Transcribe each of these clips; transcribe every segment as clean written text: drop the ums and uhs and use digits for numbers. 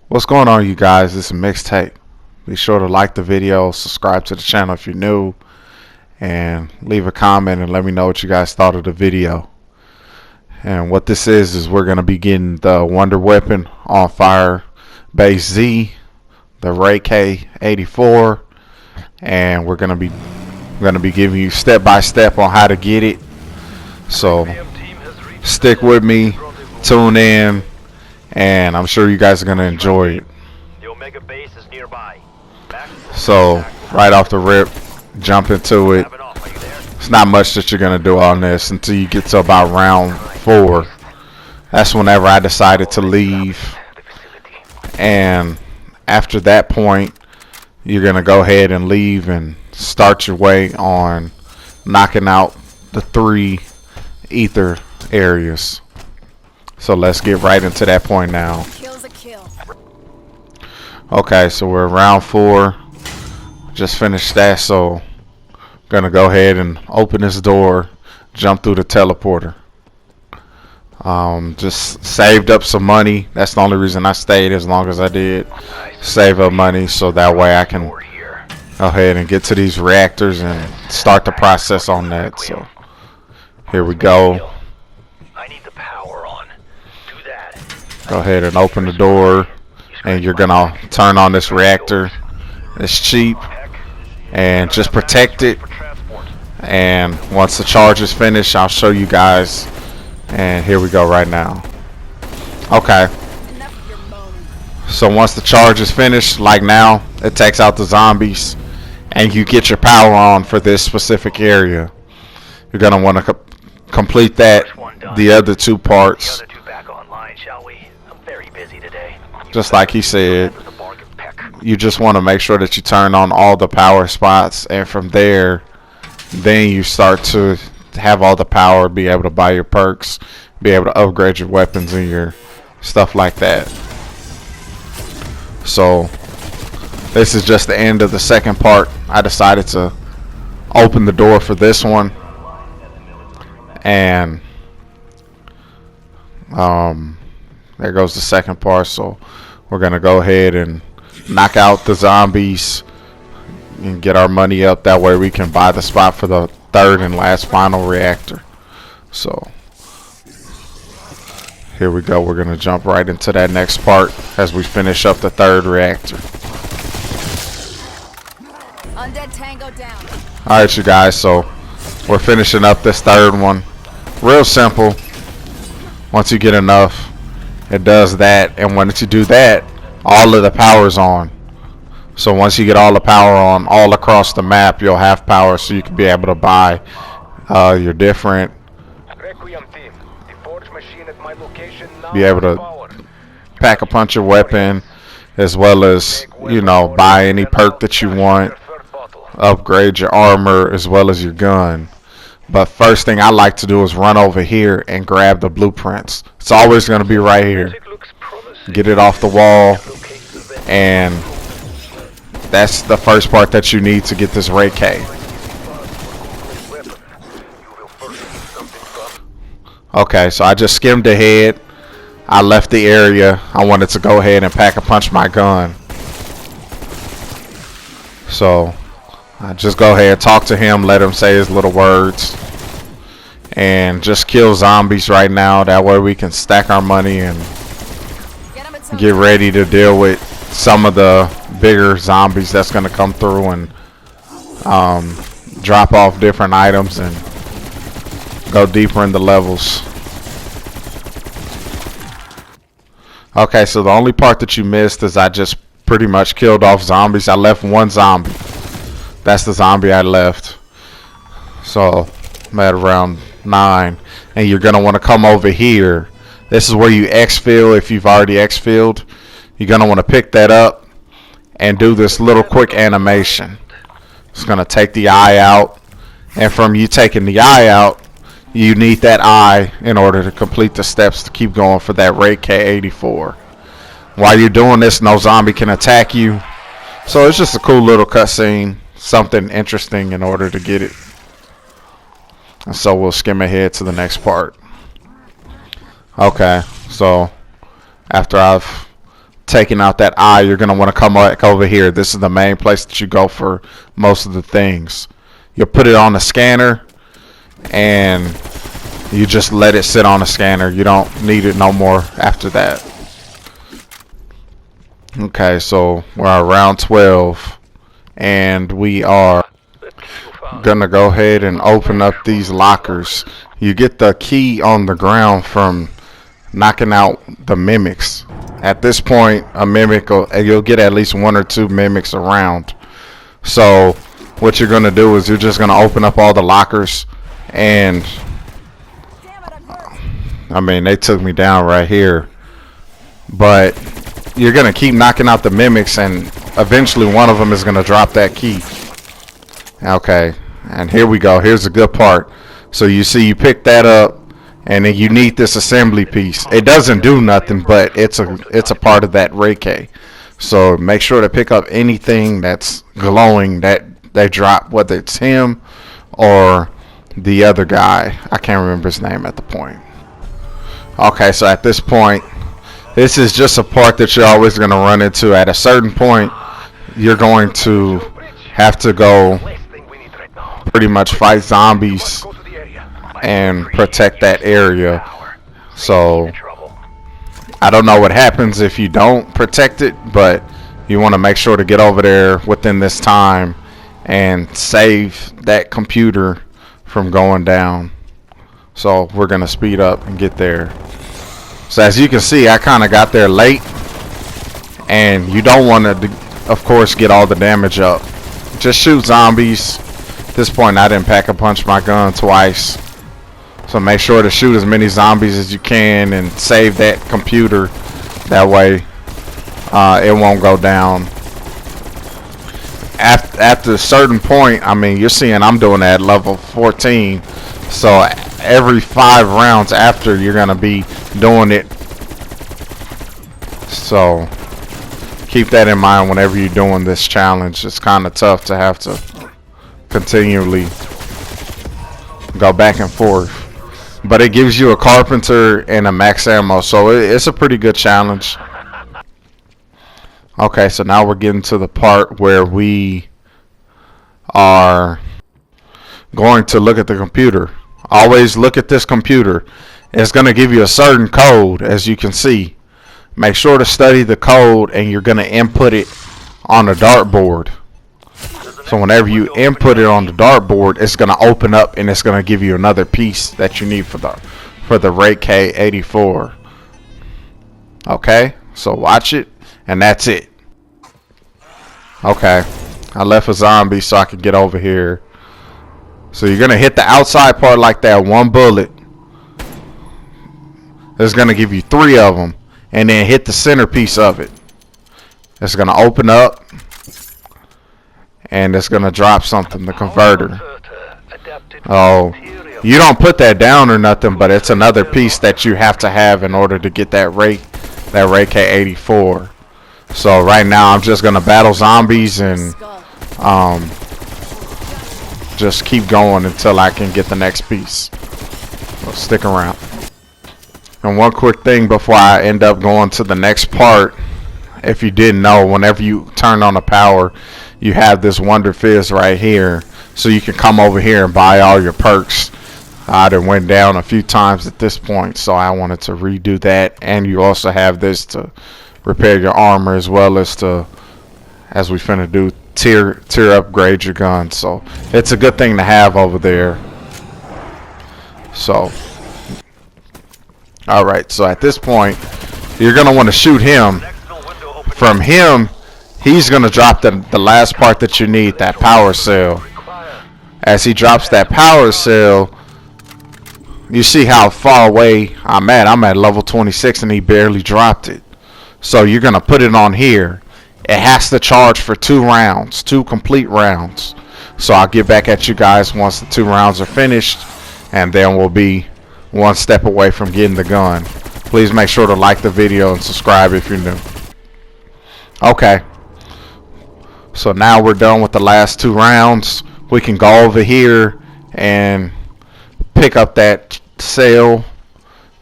What's going on, you guys? This is Mixtape. Be sure to like the video, subscribe to the channel if you're new, and leave a comment and let me know what you guys thought of the video. And what this is we're going to be getting the Wonder Weapon on Fire Base Z, the Ray K-84, and we're going to be giving you step by step on how to get it. So stick with me, tune in, and I'm sure you guys are going to enjoy it. So right off the rip, jump into it. It's not much that you're going to do on this until you get to about round 4. That's whenever I decided to leave. And after that point, you're going to go ahead and leave and start your way on knocking out the 3 ether areas. So let's get right into that point now. Okay, so we're round 4. Just finished that, so gonna go ahead and open this door, jump through the teleporter. Just saved up some money. That's the only reason I stayed as long as I did. Save up money so that way I can go ahead and get to these reactors and start the process on that. So here we go. Go ahead and open the door, and you're gonna turn on this reactor. It's cheap, and just protect it. And once the charge is finished, I'll show you guys. And here we go right now. Okay, so once the charge is finished, like now, it takes out the zombies and you get your power on for this specific area. You're gonna want to complete that, the other 2 parts, just like he said. You just want to make sure that you turn on all the power spots, and from there then you start to have all the power, be able to buy your perks, be able to upgrade your weapons and your stuff like that. So this is just the end of the second part. I decided to open the door for this one, and there goes the second part. So we're gonna go ahead and knock out the zombies and get our money up. That way we can buy the spot for the 3rd and last final reactor. So here we go. We're going to jump right into that next part as we finish up the 3rd reactor. Undead Tango down. Alright, you guys, so we're finishing up this 3rd one. Real simple. Once you get enough, it does that, and once you do that, all of the power's on. So once you get all the power on all across the map, you'll have power, so you can be able to buy your different, be able to pack a punch your weapon, as well as, you know, buy any perk that you want, upgrade your armor as well as your gun. But first thing I like to do is run over here and grab the blueprints. It's always going to be right here. Get it off the wall, and that's the first part that you need to get this Ray K. Okay, so I just skimmed ahead. I left the area. I wanted to go ahead and pack a punch my gun. So I just go ahead, talk to him, let him say his little words, and just kill zombies right now. That way we can stack our money and get ready to deal with some of the bigger zombies that's going to come through and drop off different items and go deeper in the levels. Okay, so the only part that you missed is I just pretty much killed off zombies. I left 1 zombie. That's the zombie I left. So I'm at around 9, and you're going to want to come over here. This is where you exfil. If you've already exfilled, you're going to want to pick that up and do this little quick animation. It's going to take the eye out, and from you taking the eye out, you need that eye in order to complete the steps to keep going for that Ray K-84. While you're doing this, no zombie can attack you. So it's just a cool little cutscene, something interesting in order to get it. And so we'll skim ahead to the next part. Okay, so after I've taking out that eye, you're going to want to come back over here. This is the main place that you go for most of the things. You'll put it on the scanner, and you just let it sit on the scanner. You don't need it no more after that. Okay, so we're at round 12, and we are going to go ahead and open up these lockers. You get the key on the ground from knocking out the mimics. At this point, a mimic, you'll get at least 1 or 2 mimics around. So what you're going to do is you're just going to open up all the lockers, and I mean, they took me down right here, but you're going to keep knocking out the mimics, and eventually one of them is going to drop that key. Okay, and here we go. Here's the good part. So you see, you pick that up, and then you need this assembly piece. It doesn't do nothing, but it's a part of that Ray-K. So make sure to pick up anything that's glowing that they drop, whether it's him or the other guy. I can't remember his name at the point. Okay, so at this point, this is just a part that you're always going to run into. At a certain point, you're going to have to go pretty much fight zombies and protect that area. So I don't know what happens if you don't protect it, but you want to make sure to get over there within this time and save that computer from going down. So we're going to speed up and get there. So as you can see, I kind of got there late, and you don't want to, of course, get all the damage up. Just shoot zombies. At this point, I didn't pack a punch my gun twice. So make sure to shoot as many zombies as you can and save that computer. That way, it won't go down. After a certain point, I mean, you're seeing I'm doing that at level 14. So every 5 rounds after, you're going to be doing it. So keep that in mind whenever you're doing this challenge. It's kind of tough to have to continually go back and forth. But it gives you a carpenter and a max ammo, so it's a pretty good challenge. Okay, so now we're getting to the part where we are going to look at the computer. Always look at this computer. It's going to give you a certain code, as you can see. Make sure to study the code, and you're going to input it on a dartboard. So whenever you input it on the dartboard, it's going to open up, and it's going to give you another piece that you need for the K-84. Okay, so watch it, and that's it. Okay, I left a zombie so I can get over here. So you're going to hit the outside part like that, 1 bullet. It's going to give you 3 of them, and then hit the centerpiece of it. It's going to open up, and it's going to drop something, the converter. Oh, you don't put that down or nothing, but it's another piece that you have to have in order to get that K-84. So right now I'm just going to battle zombies and just keep going until I can get the next piece. So stick around. And one quick thing before I end up going to the next part, if you didn't know, whenever you turn on the power, you have this Wonder Fizz right here, so you can come over here and buy all your perks. I done went down a few times at this point, so I wanted to redo that. And you also have this to repair your armor, as well as to, as we finna do, tier upgrade your gun. So it's a good thing to have over there. So alright, so at this point, you're gonna want to shoot him. From him, he's going to drop the last part that you need, that power cell. As he drops that power cell, you see how far away I'm at. I'm at level 26 and he barely dropped it. So you're going to put it on here. It has to charge for 2 rounds, 2 complete rounds. So I'll get back at you guys once the 2 rounds are finished, and then we'll be 1 step away from getting the gun. Please make sure to like the video and subscribe if you're new. Okay, so now we're done with the last 2 rounds. We can go over here and pick up that cell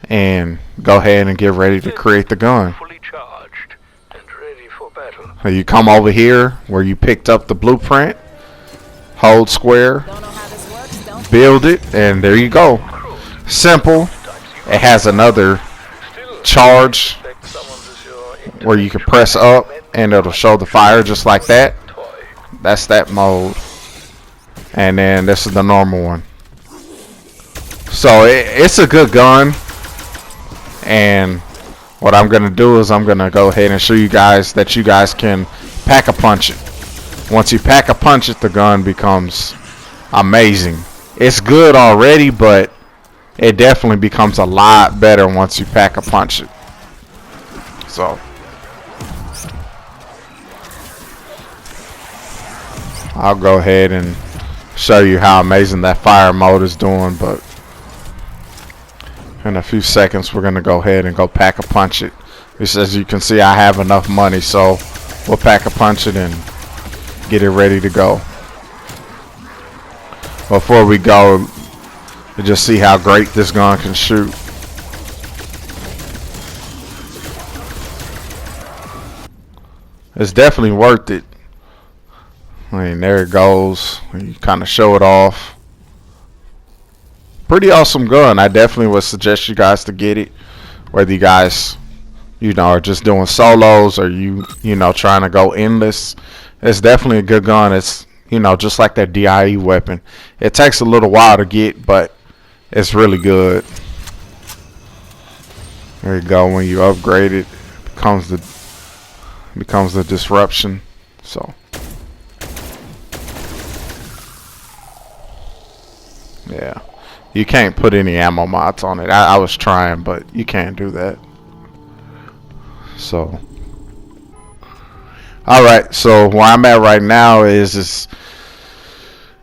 and go ahead and get ready to create the gun. You come over here where you picked up the blueprint, hold square, build it, and there you go. Simple. It has another charge where you can press up and it'll show the fire just like that. That's that mode. And then this is the normal one. So it's a good gun. And what I'm going to do is I'm going to go ahead and show you guys that you guys can pack a punch it. Once you pack a punch it, the gun becomes amazing. It's good already, but it definitely becomes a lot better once you pack a punch it. So I'll go ahead and show you how amazing that fire mode is doing, but in a few seconds we're going to go ahead and go pack a punch it. Just as you can see, I have enough money, so we'll pack a punch it and get it ready to go. Before we go, to just see how great this gun can shoot. It's definitely worth it. I mean, there it goes. You kind of show it off. Pretty awesome gun. I definitely would suggest you guys to get it. Whether you guys, you know, are just doing solos or you know, trying to go endless. It's definitely a good gun. It's, you know, just like that DIE weapon. It takes a little while to get, but it's really good. There you go. When you upgrade it, it becomes the disruption. So yeah, you can't put any ammo mods on it. I was trying, but you can't do that. So alright, so where I'm at right now is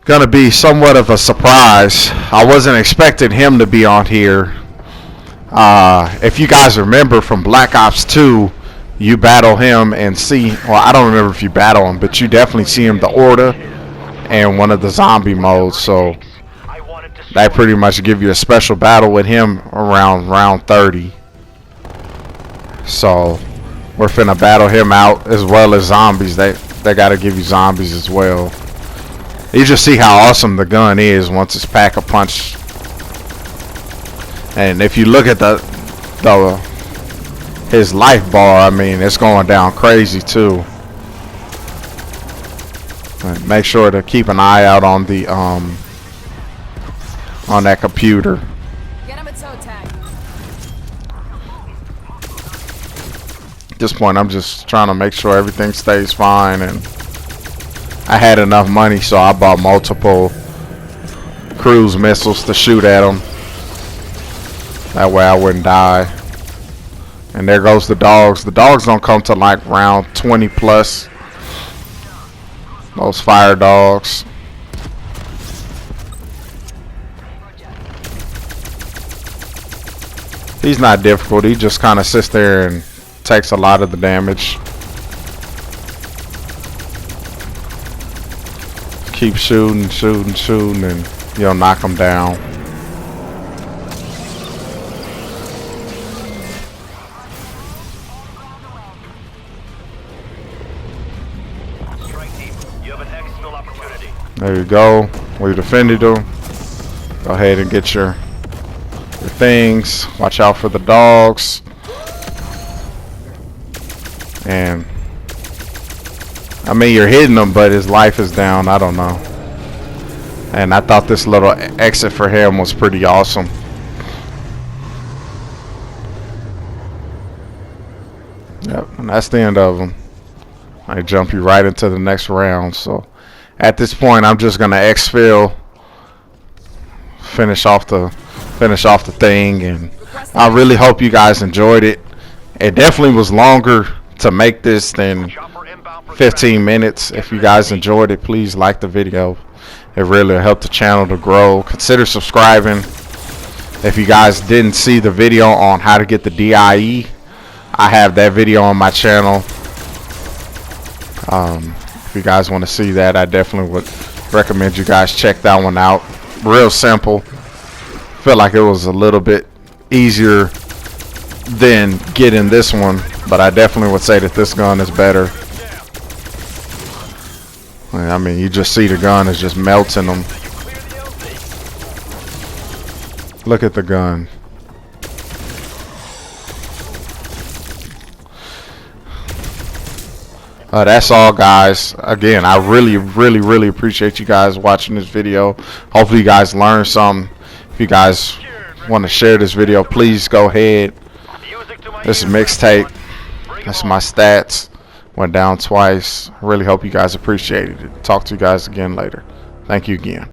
gonna be somewhat of a surprise. I wasn't expecting him to be on here. If you guys remember from Black Ops 2, you battle him and see, well, I don't remember if you battle him, but you definitely see him, the Orda, and one of the zombie modes. So that pretty much give you a special battle with him around round 30. So we're finna battle him out as well as zombies. They gotta give you zombies as well. You just see how awesome the gun is once it's pack a punch. And if you look at his life bar, I mean, it's going down crazy too. And make sure to keep an eye out on the on that computer. Get him a toe tag. At this point, I'm just trying to make sure everything stays fine, and I had enough money, so I bought multiple cruise missiles to shoot at them. That way I wouldn't die. And there goes the dogs. The dogs don't come to like round 20 plus. Those fire dogs. He's not difficult. He just kind of sits there and takes a lot of the damage. Keep shooting, and you'll knock him down. There you go. We defended them. Go ahead and get your things. Watch out for the dogs. And I mean, you're hitting him, but his life is down. I don't know. And I thought this little exit for him was pretty awesome. Yep, and that's the end of him. I jump you right into the next round. So at this point, I'm just gonna exfil, finish off the thing, and I really hope you guys enjoyed it. It definitely was longer to make this than 15 minutes. If you guys enjoyed it, please like the video. It really helped the channel to grow. Consider subscribing. If you guys didn't see the video on how to get the DIE, I have that video on my channel. If you guys want to see that, I definitely would recommend you guys check that one out. Real simple. Feel like it was a little bit easier than getting this one, but I definitely would say that this gun is better. I mean, you just see the gun is just melting them. Look at the gun. That's all, guys. Again, I really appreciate you guys watching this video. Hopefully you guys learned something. If you guys want to share this video, please go ahead. This is Mixtape. That's my stats. Went down twice. Really hope you guys appreciated it. Talk to you guys again later. Thank you again.